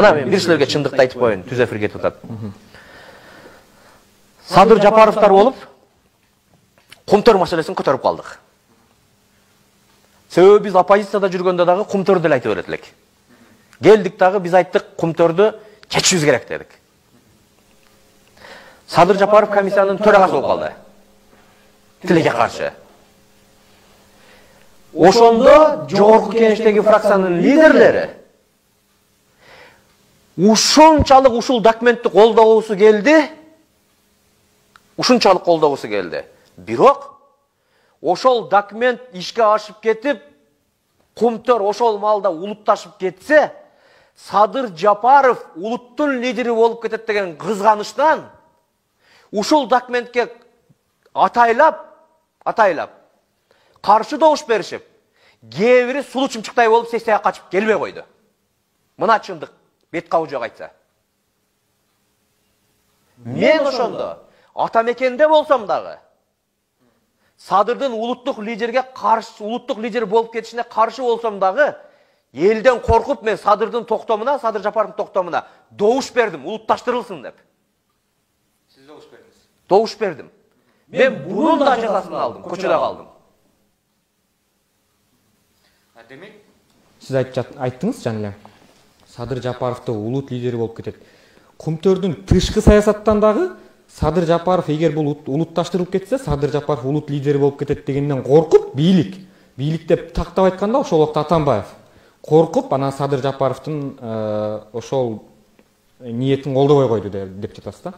Мына мен бир силерге чындыкты айтып коеюн, түз эфир кетип атат. Садыр Жапаровтар болуп, Кумтөр маселесин көтөрүп калдык. Себеби биз оппозицияда жүргөндө дагы Кумтөрдү эле айтып берет элек. Келдик дагы биз айттык, Кумтөрдү чечишибиз керек дедик. Садыр Жапаров комиссиянын төрагасы болуп калды. Тилекке каршы. Ошондо жогорку кеңештеги фракциянын лидерлери ушунчалык ушул документти колдогусу келди. Ушунчалык колдогусу келди. Бирок ошол документ ишке ашып кетип, Кумтөр ошол маалда улутташып кетсе, Садыр Жапаров улуттун лидери болуп кетет деген кызганычтан ушул документке атайлап каршы добуш беришип, кээ бири сулуу чымчыктай болуп сессияга качып келбей койду. Мына чындык, бет кабы жок айтса. Мен ошондо атамекенде болсом дагы Садырдын улуттук лидерге каршы, улуттук лидер болуп кетишине каршы болсом дагы, элден коркуп мен Садырдын токтомуна, Садыр Жапаровдун токтомуна добуш бердим, улутташтырылсын деп. Сиз добуш бердиңиз? Добуш бердим. Мен бунун да жазасын алдым, көчөдө калдым. Демек, сиз айттыңыз жана эле. Садыр Жапаровду улут лидери болуп кетет. Кумтөрдүн тышкы саясаттан дагы Садыр Жапаров эгер бул улутташтырылып кетсе, Садыр Жапаров улут лидери болуп кетет дегенден коркуп, бийлик деп тактап айтканда ошол убакта Атамбаев коркуп, анан Садыр Жапаровдун ошол ниетин колдобой койду деп жатасыз да.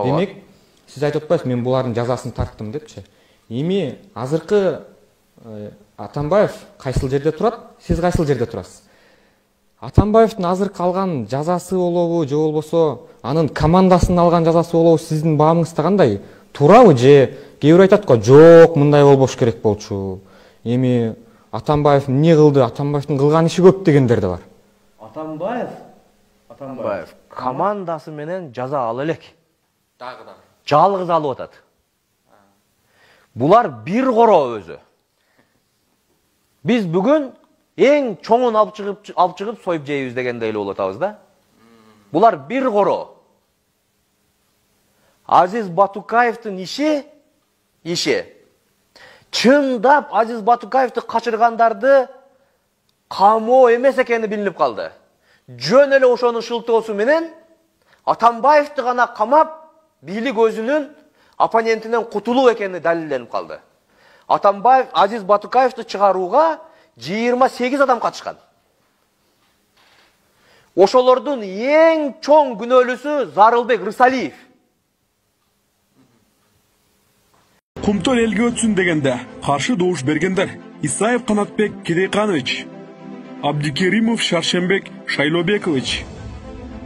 Демек, сиз айтып атпайсыз, мен булардын жазасын тарттым депчи. Эми азыркы Атамбаев кайсыл жерде турат, сиз кайсыл жерде турасыз? Атамбаевдин азыркы алган жазасы болобу, же болбосо анын командасын алган жазасы болобу, сиздин баамыңызда кандай? Туурабы же кээ бир айтат го, жок, мындай болбош керек болчу. Эми Атамбаев эмне кылды? Атамбаевдин кылган иши көп дегендер да бар. Атамбаев командасы менен жаза ала элек. дагы. Жалгыз алып атат. Булар бир короо өзү. Биз бүгүн эң чоңун алып чыгып союп жейбиз дегендей эле болуп атабыз да. Булар бир короо. Азиз Батукаевдин иши чындап Азиз Батукаевди качыргандарды камоо эмес экени билинип калды. Жөн эле ошонун шылтоосу менен Атамбаевди гана камап, бийлик өзүнүн оппонентинен кутулуу экени далилденип калды. Атамбаев Азиз Батукаевди чыгарууга 28 адам катышкан. Ошолордун эң чоң күнөөлүүсү Зарылбек Рысалиев. Кумтөр элге өтсүн дегенде каршы добуш бергендер: Исаев Канатбек Кедейканович, Абдикеримов Шаршембек Шайлобекович,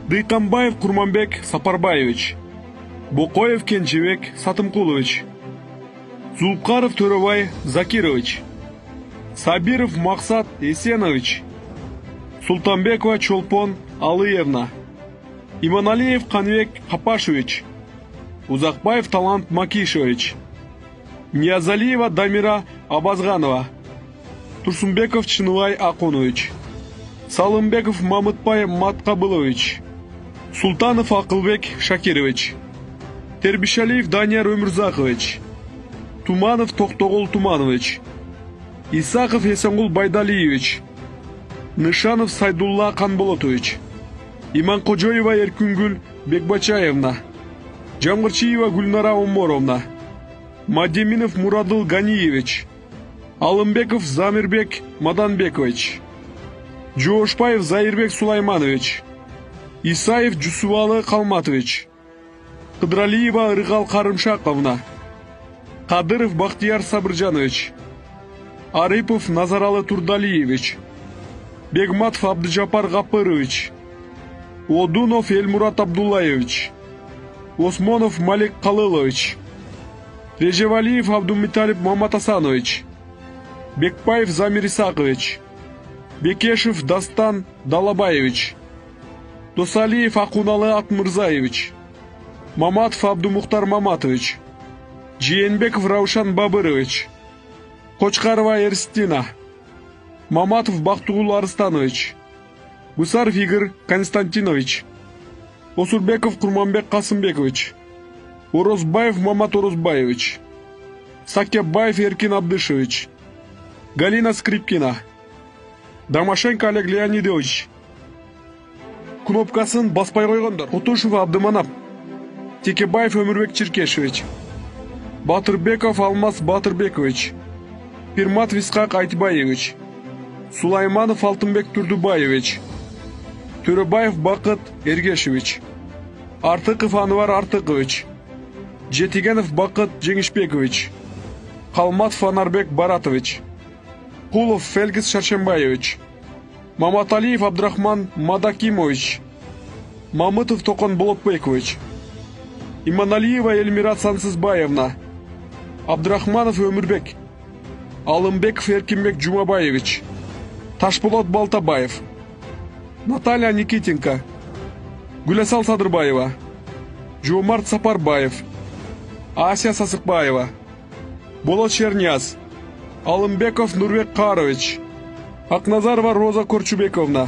Дыйканбаев Курманбек Сапарбаевич, Бокоев Кенжебек Сатымкулович, Зулпкаров Төрөбай Закирович, Сабиров Максат Эсенович, Султанбекова Чолпон Алыевна, Иманалиев Канбек Хапашевич, Узакбаев Талант Макишевич, Ниязалиева Дамира Абазганова, Турсунбеков Чыныбай Акунович, Салымбеков Мамытбай Маткабылович, Султанов Акылбек Шакирович, Тербишалиев Данияр Өмүрзакович, Туманов Токтогул Туманович, Исаков Эсенгул Байдалиевич, Нышанов Сайдулла Канболотович, Иманкожоева Эркүнгүл Бекбачаевна, Жамгырчиева Гүлнара Уморовна, Мадеминов Мурадыл Ганиевич, Алымбеков Замирбек Маданбекович, Жоошбаев Заирбек Сулайманович, Исаев Жусувалы Калматович, Кыдралиева Рыгал Карымшаковна, Кадыров Бахтияр Сабыржанович, Арипов Назаралы Турдалиевич, Бегматов Абдыжапар Гапырович, Одунов Эльмурат Абдуллаевич, Осмонов Малик Калылович, Режевалиев Абдумиталип Маматасанович, Бекпаев Замир Исакович, Бекешев Дастан Далабаевич, Досалиев Акуналы Акмырзаевич, Маматов Абдумухтар Маматович, Жиенбеков Раушан Бабырович, Кочкарова Эрстина, Маматов Бактугул Арстанович, Гусаров Игорь Константинович, Осурбеков Курманбек Касымбекович, Орозбаев Мамат Орозбаевич, Сакебаев Еркин Абдышевич, Галина Скрипкина, Домашенко Олег Леонидович, кнопкасын баспай койгондор: Кутушев Абдыманап, Текебаев Өмүрбек Черкешевич, Батырбеков Алмаз Батырбекович, Пирматов Исхак Айтбаевич, Сулайманов Алтынбек Турдубаевич, Төрөбаев Бакыт Эргешевич, Артыков Анвар Артыкович, Жетигенов Бакыт Жеңишбекович, Калматов Анарбек Баратович, Кулов Фелгис Шаршембаевич, Маматалиев Абдрахман Мадакимович, Мамытов Токон Болотбекович, Иманалиева Эльмира Сансызбаевна, Абдрахманов Өмүрбек, Алымбеков Эркинбек Жумабаевич, Ташполот Балтабаев, Наталья Никитенко, Гулесал Садырбаева, Жомарт Сапарбаев, Ася Сасыкбаева, Болот Черняз, Алымбеков Нурбек Карович, Акназарова Роза Корчубековна,